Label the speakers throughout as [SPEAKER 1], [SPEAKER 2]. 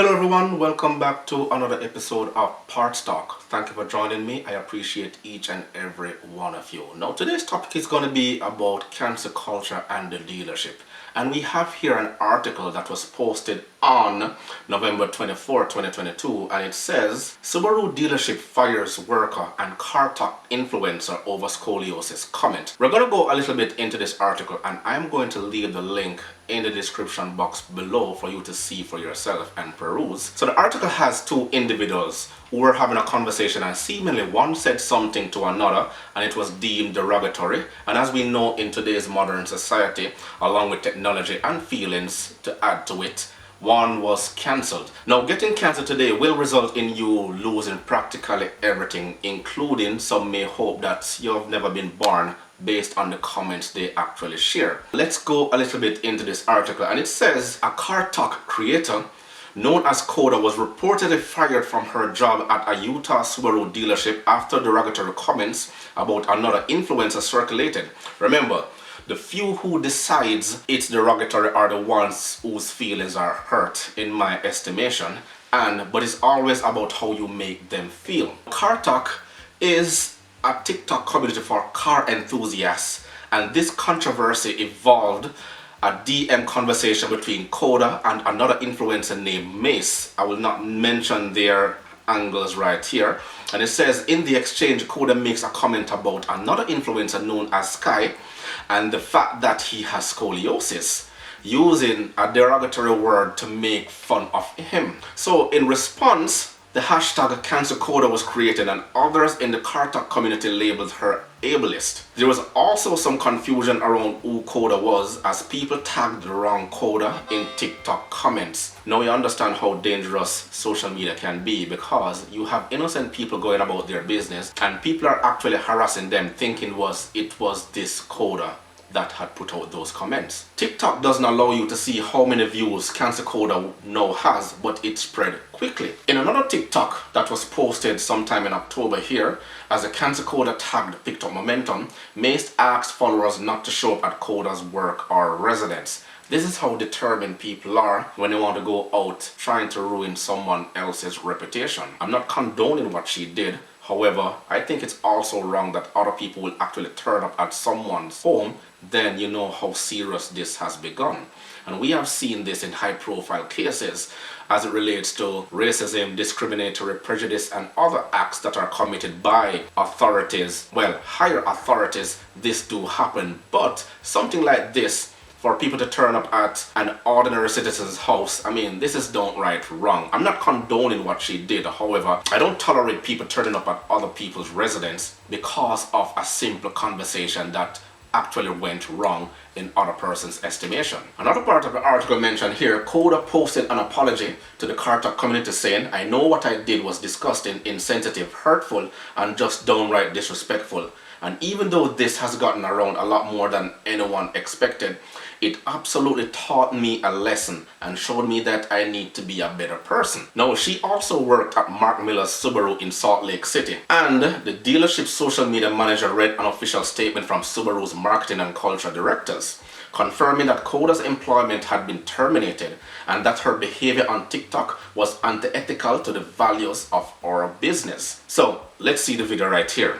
[SPEAKER 1] Hello everyone, welcome back to another episode of CarTok. Thank you for joining me. I appreciate each and every one of you. Now today's topic is going to be about cancel culture and the dealership. And we have here an article that was posted on November 24, 2022, and it says, Subaru dealership fires worker and CarTok influencer over scoliosis comment. We're going to go a little bit into this article, and I'm going to leave the link in the description box below for you to see for yourself and peruse. So the article has two individuals who were having a conversation, and seemingly one said something to another and it was deemed derogatory. And as we know, in today's modern society, along with technology and feelings to add to it, one was cancelled. Now getting cancelled today will result in you losing practically everything, including some may hope that you've never been born, based on the comments they actually share. Let's go a little bit into this article, and it says a CarTok creator known as Koda was reportedly fired from her job at a Utah Subaru dealership after derogatory comments about another influencer circulated. Remember, the few who decides it's derogatory are the ones whose feelings are hurt, in my estimation, but it's always about how you make them feel. CarTok is a TikTok community for car enthusiasts, and this controversy evolved a DM conversation between Koda and another influencer named Mace. I will not mention their angles right here. And it says, in the exchange, Koda makes a comment about another influencer known as Sky and the fact that he has scoliosis, using a derogatory word to make fun of him. So in response, the hashtag cancel Koda was created, and others in the CarTok community labeled her ableist. There was also some confusion around who Koda was, as people tagged the wrong Koda in TikTok comments. Now you understand how dangerous social media can be, because you have innocent people going about their business and people are actually harassing them, thinking it was this Koda that had put out those comments. TikTok doesn't allow you to see how many views cancel Koda now has, but it spread quickly. In another TikTok that was posted sometime in October here, as a cancel Koda tagged picked up momentum, Mace asked followers not to show up at Koda's work or residence. This is how determined people are when they want to go out trying to ruin someone else's reputation. I'm not condoning what she did. However, I think it's also wrong that other people will actually turn up at someone's home. Then you know how serious this has begun. And we have seen this in high-profile cases as it relates to racism, discriminatory prejudice, and other acts that are committed by authorities. Well, higher authorities, this do happen, but something like this, for people to turn up at an ordinary citizen's house, I mean, this is downright wrong. I'm not condoning what she did. However, I don't tolerate people turning up at other people's residence because of a simple conversation that actually went wrong in other person's estimation. Another part of the article mentioned here, Koda posted an apology to the CarTok community saying, I know what I did was disgusting, insensitive, hurtful, and just downright disrespectful. And even though this has gotten around a lot more than anyone expected, it absolutely taught me a lesson and showed me that I need to be a better person. Now, she also worked at Mark Miller's Subaru in Salt Lake City, and the dealership's social media manager read an official statement from Subaru's marketing and culture directors, confirming that Koda's employment had been terminated and that her behavior on TikTok was antithetical to the values of our business. So, let's see the video right here.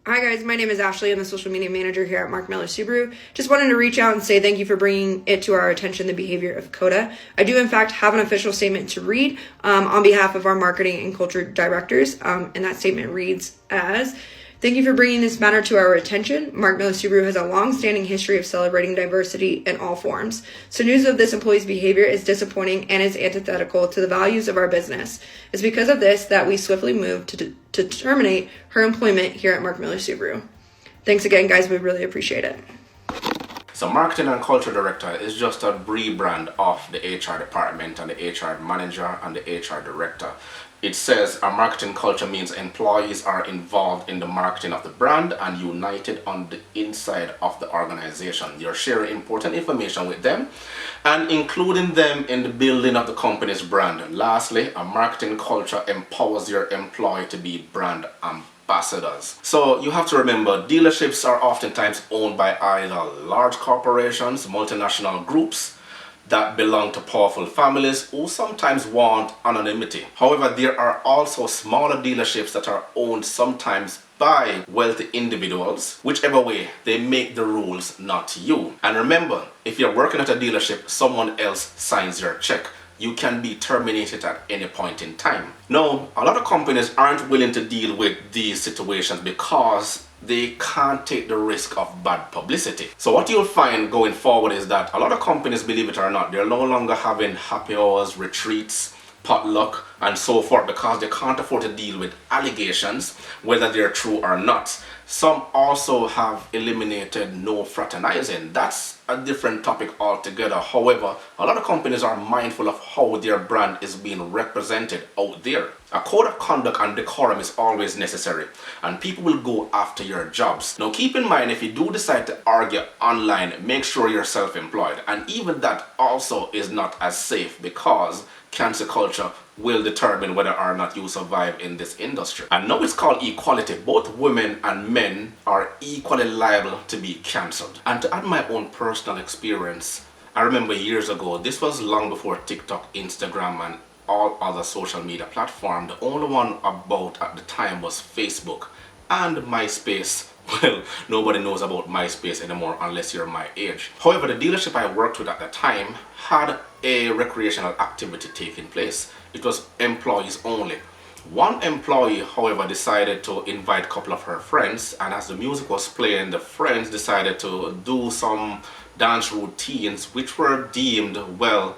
[SPEAKER 2] Hi guys, my name is Ashley. I'm the social media manager here at Mark Miller Subaru. Just wanted to reach out and say thank you for bringing it to our attention, the behavior of Koda. I do in fact have an official statement to read on behalf of our marketing and culture directors, and that statement reads as, thank you for bringing this matter to our attention. Mark Miller Subaru has a long-standing history of celebrating diversity in all forms. So news of this employee's behavior is disappointing and is antithetical to the values of our business. It's because of this that we swiftly moved to terminate her employment here at Mark Miller Subaru. Thanks again, guys. We really appreciate it.
[SPEAKER 1] So marketing and culture director is just a rebrand of the HR department and the HR manager and the HR director. It says our marketing culture means employees are involved in the marketing of the brand and united on the inside of the organization. You're sharing important information with them and including them in the building of the company's brand. And lastly, a marketing culture empowers your employee to be brand ambassadors. So you have to remember, dealerships are oftentimes owned by either large corporations, multinational groups, that belong to powerful families who sometimes want anonymity. However, there are also smaller dealerships that are owned sometimes by wealthy individuals. Whichever way, they make the rules, not you. And remember, if you're working at a dealership, someone else signs your check. You can be terminated at any point in time. Now, a lot of companies aren't willing to deal with these situations because they can't take the risk of bad publicity. So what you'll find going forward is that a lot of companies, believe it or not, they're no longer having happy hours, retreats, potluck, and so forth because they can't afford to deal with allegations, whether they're true or not. Some also have eliminated no fraternizing. That's a different topic altogether. However, a lot of companies are mindful of how their brand is being represented out there. A code of conduct and decorum is always necessary, and people will go after your jobs. Now keep in mind, if you do decide to argue online, make sure you're self-employed, and even that also is not as safe because cancel culture will determine whether or not you survive in this industry. And now it's called equality. Both women and men are equally liable to be cancelled. And to add my own personal experience, I remember years ago, this was long before TikTok, Instagram, and all other social media platforms. The only one about at the time was Facebook and MySpace. Well, nobody knows about MySpace anymore unless you're my age. However, the dealership I worked with at the time had a recreational activity taking place. It was employees only. One employee, however, decided to invite a couple of her friends, and as the music was playing, the friends decided to do some dance routines which were deemed, well,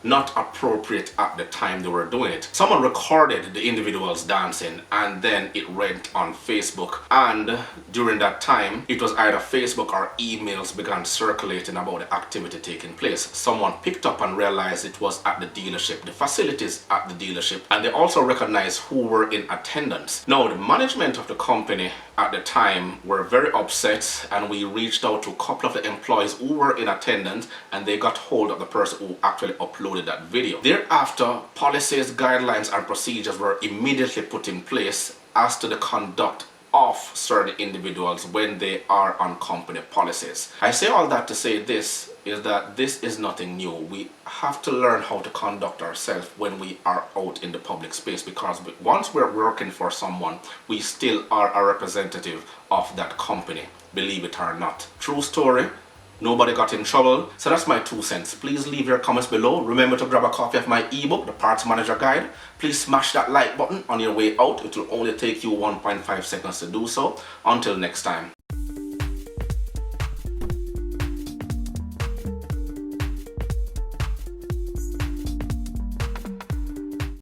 [SPEAKER 1] not appropriate at the time they were doing it. Someone recorded the individuals dancing and then it went on Facebook, and during that time it was either Facebook or emails began circulating about the activity taking place. Someone picked up and realized it was at the dealership, the facilities at the dealership, and they also recognized who were in attendance. Now the management of the company at the time were very upset, and we reached out to a couple of the employees who were in attendance, and they got hold of the person who actually uploaded that video. Thereafter, policies, guidelines, and procedures were immediately put in place as to the conduct of certain individuals when they are on company policies. I say all that to say this is that this is nothing new. We have to learn how to conduct ourselves when we are out in the public space, because once we're working for someone, we still are a representative of that company, believe it or not. True story. Nobody got in trouble. So that's my 2 cents. Please leave your comments below. Remember to grab a copy of my ebook, The Parts Manager Guide. Please smash that like button on your way out. It will only take you 1.5 seconds to do so. Until next time.